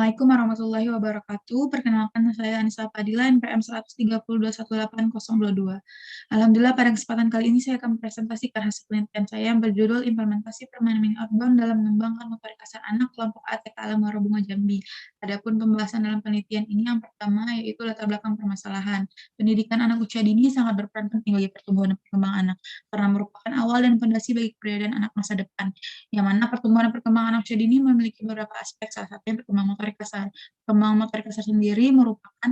Assalamualaikum warahmatullahi wabarakatuh. Perkenalkan saya Anissa Fadila, NPM 132.118.022. Alhamdulillah pada kesempatan kali ini saya akan mempresentasikan hasil penelitian saya yang berjudul Implementasi Permainan Mini Outbound dalam Mengembangkan Motorik Kasar Anak Kelompok ATK Alam Muara Bunga Jambi. Adapun pembahasan dalam penelitian ini yang pertama yaitu latar belakang permasalahan. Pendidikan anak usia dini sangat berperan penting bagi pertumbuhan dan perkembangan anak karena merupakan awal dan fondasi bagi kepribadian anak masa depan, yang mana pertumbuhan dan perkembangan anak usia dini memiliki beberapa aspek, salah satunya perkembangan motorik kasar. Perkembangan motorik kasar sendiri merupakan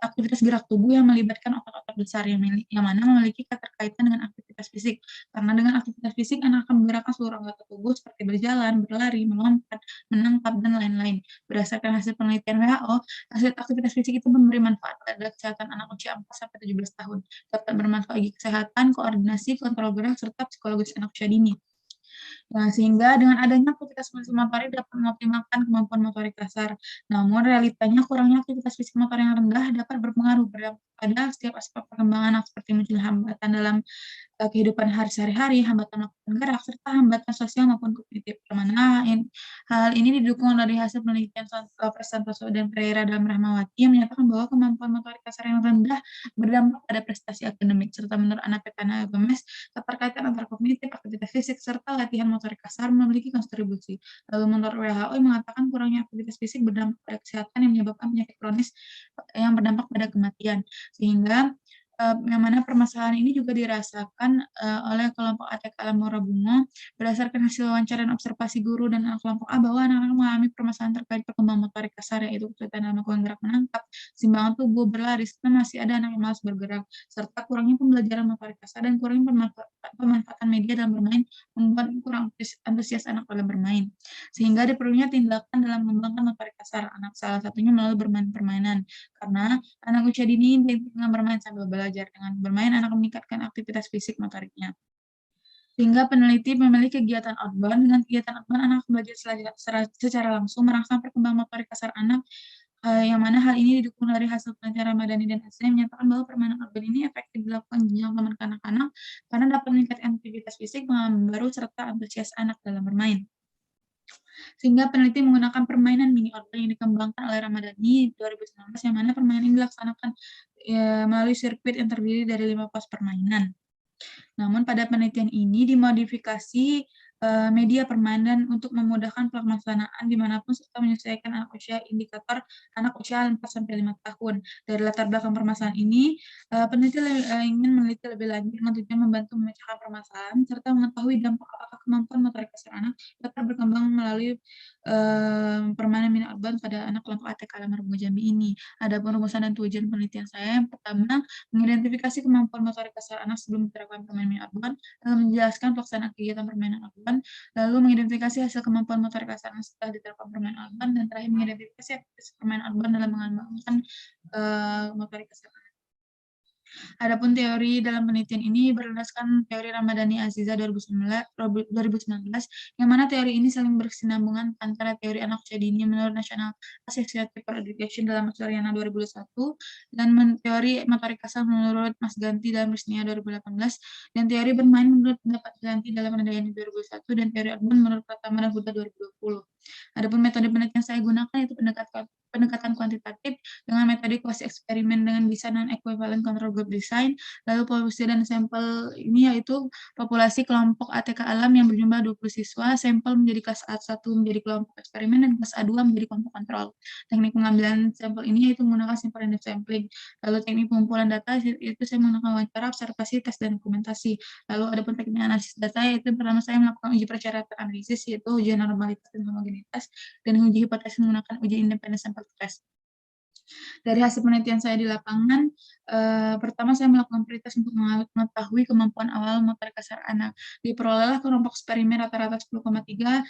aktivitas gerak tubuh yang melibatkan otot-otot besar yang mana memiliki keterkaitan dengan aktivitas fisik. Karena dengan aktivitas fisik, anak akan menggerakkan seluruh anggota tubuh seperti berjalan, berlari, melompat, menangkap, dan lain-lain. Berdasarkan hasil penelitian WHO, hasil aktivitas fisik itu memberi manfaat pada kesehatan anak usia 4-17 tahun, dapat bermanfaat bagi kesehatan, koordinasi, kontrol gerak, serta psikologis anak usia dini. Nah, sehingga dengan adanya aktivitas fisik motorik dapat mengoptimalkan kemampuan motorik kasar. Namun, realitanya kurangnya aktivitas fisik motor yang rendah dapat berpengaruh pada setiap aspek perkembangan anak, seperti muncul hambatan dalam kehidupan sehari-hari, hambatan melakukan gerak, serta hambatan sosial maupun kognitif. Hal ini didukung dari hasil penelitian Profesor Santoso dan Pereira dan Rahmawati yang menyatakan bahwa kemampuan motorik kasar yang rendah berdampak pada prestasi akademik, serta menurut Ana Petana Gomez, keterkaitan antara kognitif, aktivitas fisik, serta latihan motorik kasar memiliki kontribusi. Lalu menurut WHO yang mengatakan kurangnya aktivitas fisik berdampak pada kesehatan yang menyebabkan penyakit kronis yang berdampak pada kematian. Sehingga yang mana permasalahan ini juga dirasakan oleh kelompok ATK Alam Muara Bunga berdasarkan hasil wawancara dan observasi guru dan anak kelompok A bahwa anak-anak mengalami permasalahan terkait perkembangan motorik kasar, yaitu kesulitan dalam melakukan gerak menangkap, simbangan tubuh, berlari, serta masih ada anak yang malas bergerak, serta kurangnya pembelajaran motorik kasar dan kurangnya pemanfaatan media dalam bermain membuat kurang antusias anak dalam bermain. Sehingga diperlunya tindakan dalam mengembangkan motorik kasar anak, salah satunya melalui bermain permainan. Karena anak usia dini dengan bermain sambil belajar. Dengan bermain, anak meningkatkan aktivitas fisik motoriknya. Sehingga peneliti memilih kegiatan outbound. Dengan kegiatan outbound, anak belajar secara langsung merangsang perkembangan motorik kasar anak, yang mana hal ini didukung dari hasil penelitian Ramadhani dan Hasri yang menyatakan bahwa permainan outbound ini efektif dilakukan jenjang taman kanak-kanak karena dapat meningkatkan aktivitas fisik, pengalaman baru, serta antusias anak dalam bermain. Sehingga peneliti menggunakan permainan mini outbound yang dikembangkan oleh Ramadhani 2019, yang mana permainan ini dilaksanakan melalui sirkuit yang terdiri dari 5 pos permainan. Namun pada penelitian ini dimodifikasi media permainan untuk memudahkan pelaksanaan dimanapun serta menyesuaikan anak usia indikator anak usia 4-5 tahun. Dari latar belakang permasalahan ini, peneliti ingin meneliti lebih lanjut dengan tujuan membantu memecahkan permasalahan serta mengetahui dampak apakah kemampuan motorik kasar anak dapat berkembang melalui permainan mini outbound pada anak kelompok ATK Alam Muara Bunga Jambi ini. Adapun rumusan dan tujuan penelitian saya, yang pertama, mengidentifikasi kemampuan motorik kasar anak sebelum diterapkan permainan mini outbound, menjelaskan pelaksanaan kegiatan permainan outbound, lalu mengidentifikasi hasil kemampuan motorik kasar anak setelah diterapkan permainan outbound, dan terakhir mengidentifikasi aktivitas permainan outbound dalam mengembangkan motorik kasar anak. Adapun teori dalam penelitian ini berdasarkan teori Ramadhani Aziza 2019, yang mana teori ini saling berkesinambungan antara teori anak usia dini menurut National Association for Education dalam Suryana 2001, dan teori motorik kasar menurut Mas Ganti dalam Risnia 2018, dan teori bermain menurut pendapat Ganti dalam Nandayani 2001, dan teori outbound menurut Pratama dan Huda 2020. Adapun metode penelitian saya gunakan itu pendekatan kuantitatif dengan metode kuasi eksperimen dengan desain non-equivalent control group design. Lalu polusi dan sampel ini yaitu populasi kelompok ATK Alam yang berjumlah 20 siswa, sampel menjadi kelas A1 menjadi kelompok eksperimen dan kelas A2 menjadi kelompok kontrol. Teknik pengambilan sampel ini yaitu menggunakan simple random sampling. Lalu teknik pengumpulan data itu saya menggunakan wawancara, observasi, tes, dan dokumentasi. Lalu ada pun teknik analisis data, yaitu pertama saya melakukan uji persyaratan analisis, yaitu uji normalitas dan homogenitas, dan uji hipotesis menggunakan uji independen sampel test. Dari hasil penelitian saya di lapangan, pertama saya melakukan pretest untuk mengetahui kemampuan awal motorik kasar anak. Diperolehlah kelompok eksperimen rata-rata 10,30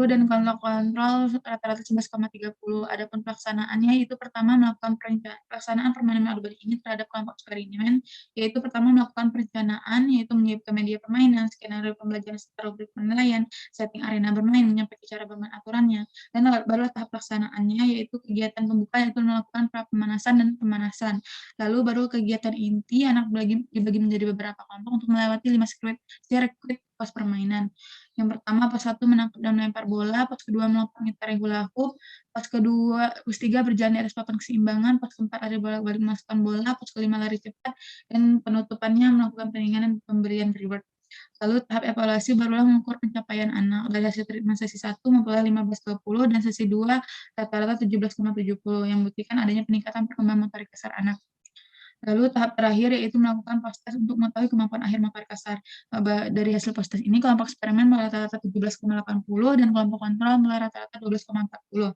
dan kelompok kontrol rata-rata 11,30. Adapun pelaksanaannya itu pertama melakukan pelaksanaan permainan outbound ini terhadap kelompok eksperimen, yaitu pertama melakukan perencanaan, yaitu menyiapkan media permainan, skenario pembelajaran serta rubrik penilaian, setting arena bermain, menyampaikan cara bermain aturannya, dan barulah tahap pelaksanaannya, yaitu kegiatan pembuka, yaitu melakukan pemanasan dan pemanasan. Lalu baru kegiatan inti, anak dibagi menjadi beberapa kelompok untuk melewati 5 sirkuit pos permainan. Yang pertama, pos 1 menangkap dan melempar bola, pos kedua melompat tarik hula hoop, pos 3 berjalan di atas papan keseimbangan, pos keempat ada bolak-balik memasukkan bola, pos kelima lari cepat, dan penutupannya melakukan pendinginan dan pemberian reward. Lalu tahap evaluasi barulah mengukur pencapaian anak. Dari hasil treatment sesi 1 memperoleh 15,20 dan sesi 2 rata-rata 17,70 yang membuktikan adanya peningkatan perkembangan motorik kasar anak. Lalu tahap terakhir yaitu melakukan post-test untuk mengetahui kemampuan akhir motorik kasar. Dari hasil post-test ini, kelompok eksperimen mulai rata-rata 17,80 dan kelompok kontrol mulai rata-rata 12,40.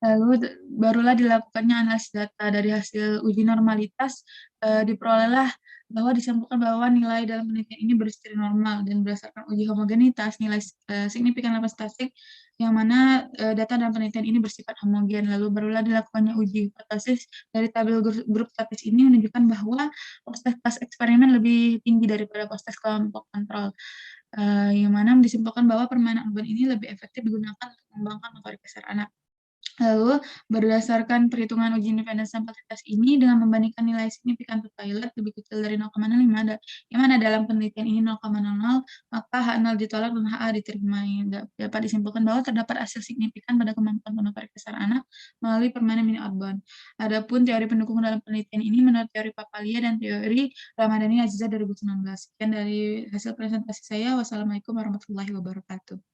Lalu barulah dilakukannya analisis data. Dari hasil uji normalitas, diperolehlah bahwa disimpulkan bahwa nilai dalam penelitian ini bersifat normal dan berdasarkan uji homogenitas, nilai signifikan level statistik yang mana data dalam penelitian ini bersifat homogen. Lalu barulah dilakukannya uji hipotesis. Dari tabel grup statis ini menunjukkan bahwa proses eksperimen lebih tinggi daripada proses kelompok kontrol, yang mana disimpulkan bahwa permainan urban ini lebih efektif digunakan untuk mengembangkan motorik kasar anak. Lalu, berdasarkan perhitungan uji independen sampel tes ini dengan membandingkan nilai signifikan to Toilet lebih kecil dari 0,05, yang mana dalam penelitian ini 0,00, maka H0 ditolak dan HA diterima. Dapat disimpulkan bahwa terdapat hasil signifikan pada kemampuan motorik kasar anak melalui permainan mini outbound. Adapun teori pendukung dalam penelitian ini menurut teori Papalia dan teori Ramadhani Aziza 2019. Sekian dari hasil presentasi saya. Wassalamualaikum warahmatullahi wabarakatuh.